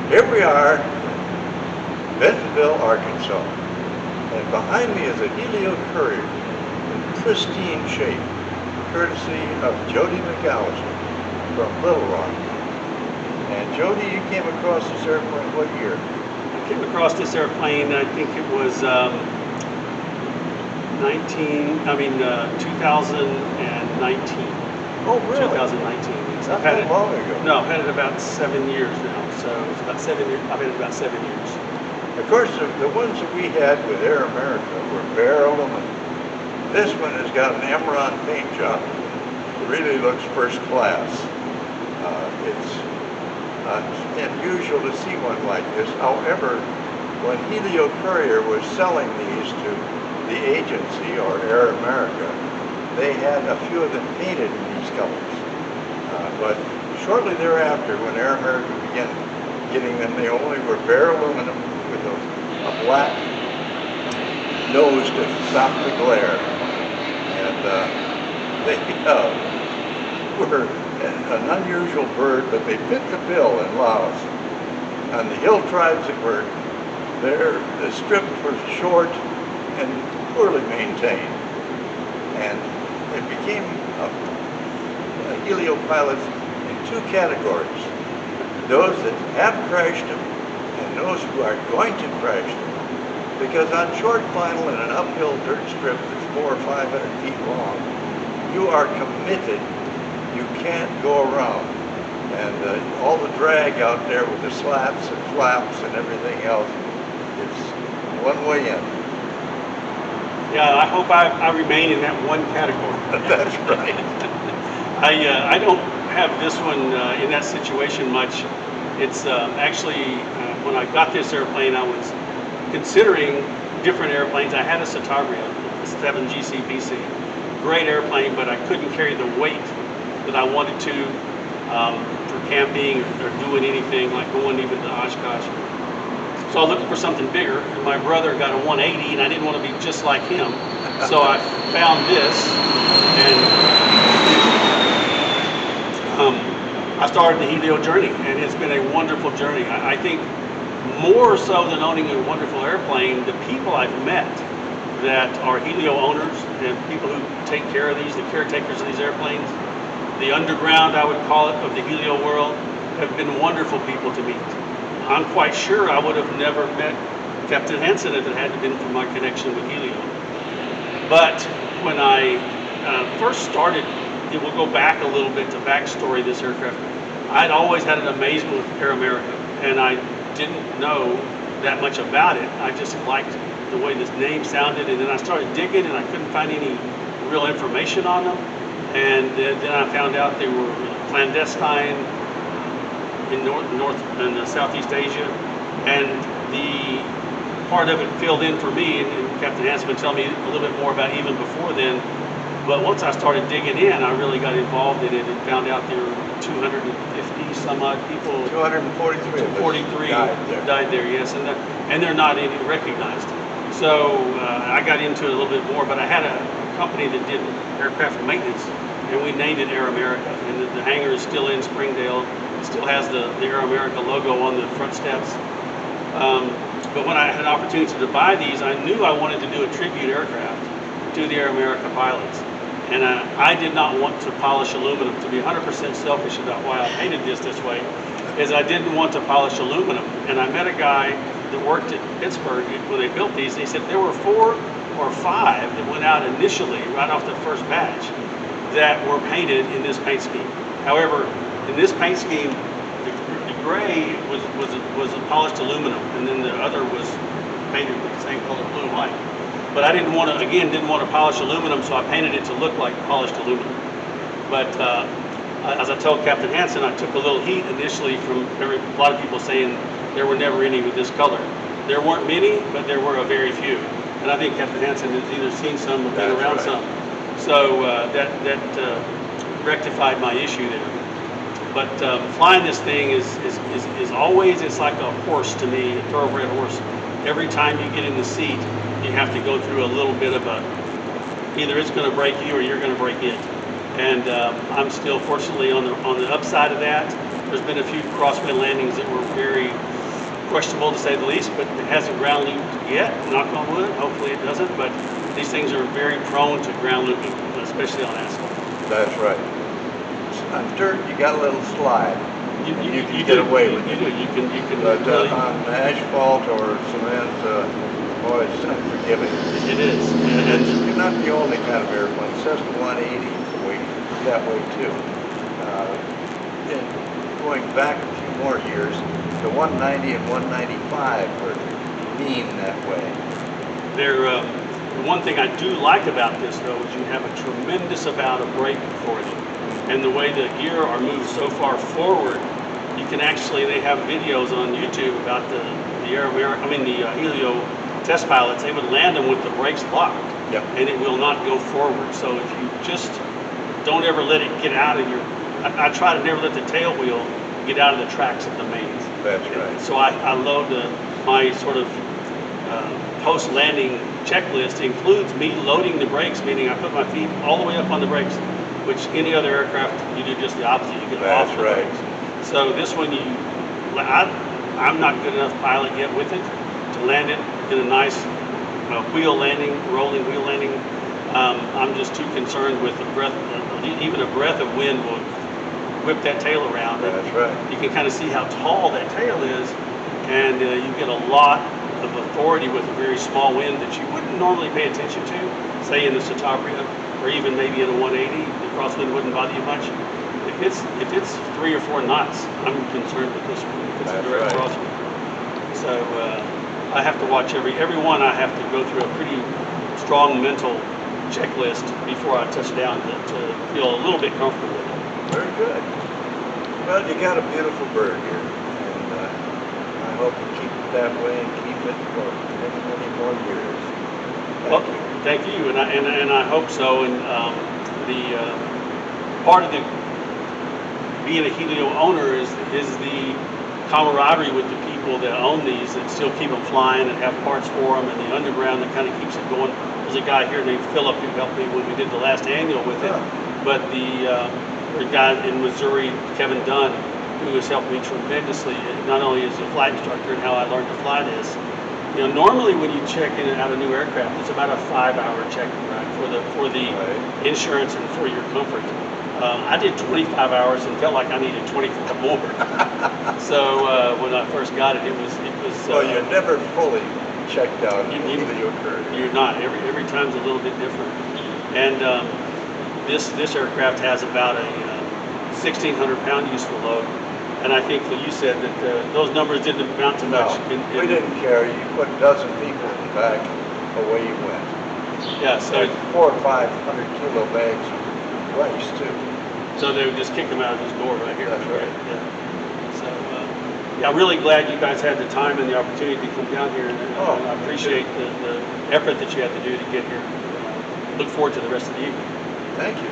Here we are, Bentonville, Arkansas, and behind me is a Helio Courier in pristine shape, courtesy of Jodie McAlister from Little Rock. And Jodie, you came across this airplane what year? I came across this airplane, I think it was 2019. Oh, really? 2019. Yes. Not that long ago. No, I've had it about 7 years now. So it's about 7 years. I've had it about 7 years. Of course, the ones that we had with Air America were bare aluminum. This one has got an Emerald paint job. It really looks first class. It's unusual to see one like this. However, when Helio Courier was selling these to the agency or Air America, they had a few of them painted in these colors. But shortly thereafter, when Air America began getting them, they only were bare aluminum with a black nose to stop the glare. And they were an unusual bird, but they fit the bill in Laos. On the hill tribes that were there, the strips were short and poorly maintained. And it became a Helio pilots in two categories. Those that have crashed them and those who are going to crash them. Because on short final in an uphill dirt strip that's 400 or 500 feet long, you are committed. You can't go around. And all the drag out there with the slaps and flaps and everything else, it's one way in. Yeah, I hope I remain in that one category. That's right. I don't have this one in that situation much. It's actually, when I got this airplane, I was considering different airplanes. I had a Citabria, a 7 GCPC. Great airplane, but I couldn't carry the weight that I wanted to for camping or doing anything like going even to Oshkosh. So I was looking for something bigger, and my brother got a 180, and I didn't want to be just like him. So I found this, and I started the Helio journey, and it's been a wonderful journey. I think more so than owning a wonderful airplane, the people I've met that are Helio owners and people who take care of these, the caretakers of these airplanes, the underground, I would call it, of the Helio world, have been wonderful people to meet. I'm quite sure I would have never met Captain Hansen if it hadn't been for my connection with Helio. But when I first started, it will go back a little bit to backstory this aircraft. I'd always had an amazement with Air America, and I didn't know that much about it. I just liked the way this name sounded, and then I started digging, and I couldn't find any real information on them. And then I found out they were clandestine in Southeast Asia, and the part of it filled in for me, and Captain Hansen would tell me a little bit more about even before then. But once I started digging in, I really got involved in it and found out there were 250 some odd people. 243 died there, yes, and they're not even recognized. So I got into it a little bit more, but I had a company that did aircraft maintenance, and we named it Air America. And the hangar is still in Springdale. It still has the Air America logo on the front steps. But when I had an opportunity to buy these, I knew I wanted to do a tribute aircraft to the Air America pilots. And I did not want to polish aluminum. To be 100% selfish about why I painted this way, is I didn't want to polish aluminum. And I met a guy that worked at Pittsburgh when they built these, and he said there were 4 or 5 that went out initially, right off the first batch, that were painted in this paint scheme. However, in this paint scheme, the gray was a polished aluminum, and then the other was painted with the same color, blue and white. But I didn't want to polish aluminum, so I painted it to look like polished aluminum. But as I told Captain Hansen, I took a little heat initially from a lot of people saying there were never any with this color. There weren't many, but there were a very few. And I think Captain Hansen has either seen some or been around some. So that rectified my issue there. But flying this thing is always, it's like a horse to me, a thoroughbred horse. Every time you get in the seat, you have to go through a little bit of either it's going to break you or you're going to break it. And I'm still fortunately on the upside of that. There's been a few crosswind landings that were very questionable to say the least, but it hasn't ground looped yet, knock on wood. Hopefully it doesn't, but these things are very prone to ground looping, especially on asphalt. That's right. On dirt, you got a little slide. You can get do. away with it. You can But really, on asphalt or cement, boy, it's unforgiving. it is. And you're not the only kind of airplane. Cessna 180 that way too. And going back a few more years, the 190 and 195 were mean that way. The one thing I do like about this though is you have a tremendous amount of brake authority, and the way the gear are moved so far forward, you can actually, they have videos on YouTube about the Helio test pilots. They would land them with the brakes locked, Yep. and it will not go forward. So if you just don't ever let it get out of your, I try to never let the tail wheel get out of the tracks of the mains. That's right. So I load my sort of post-landing checklist includes me loading the brakes, meaning I put my feet all the way up on the brakes, which any other aircraft, you do just the opposite, you get off the right. brakes. So this one, I'm not good enough pilot yet with it to land it in a nice wheel landing, rolling wheel landing. I'm just too concerned with the breath, even a breath of wind will whip that tail around. That's right. You can kind of see how tall that tail is, and you get a lot of authority with a very small wind that you wouldn't normally pay attention to, say in the Citabria, or even maybe in a 180, the crosswind wouldn't bother you much. If it's 3 or 4 knots, I'm concerned with this one, if it's a direct crosswind. So I have to watch every one. I have to go through a pretty strong mental checklist before I touch down to feel a little bit comfortable with it. Very good. Well, you got a beautiful bird here, and I hope you keep it that way and keep it for many, many more years. Thank you, and I hope so. And the part of the being a Helio owner is the camaraderie with the people that own these that still keep them flying and have parts for them, and the underground that kind of keeps it going. There's a guy here named Philip who helped me when we did the last annual with it, but the guy in Missouri, Kevin Dunn, who has helped me tremendously, not only as a flight instructor and how I learned to fly this. You know, normally when you check in and out a new aircraft, it's about a 5-hour check, right, for the insurance and for your comfort. I did 25 hours and felt like I needed 25 more. So when I first got it, it was. Well, you're never fully checked out. You're not. Every time's a little bit different. And this aircraft has about a 1,600-pound useful load. And I think that you said that those numbers didn't amount to much. We didn't care. You put a dozen people in the back, away you went. Yeah, so 400 or 500 kilo bags of rice too. So they would just kick them out of this door right here. That's right. Yeah. So yeah, I'm really glad you guys had the time and the opportunity to come down here, and I appreciate the effort that you had to do to get here. Look forward to the rest of the evening. Thank you.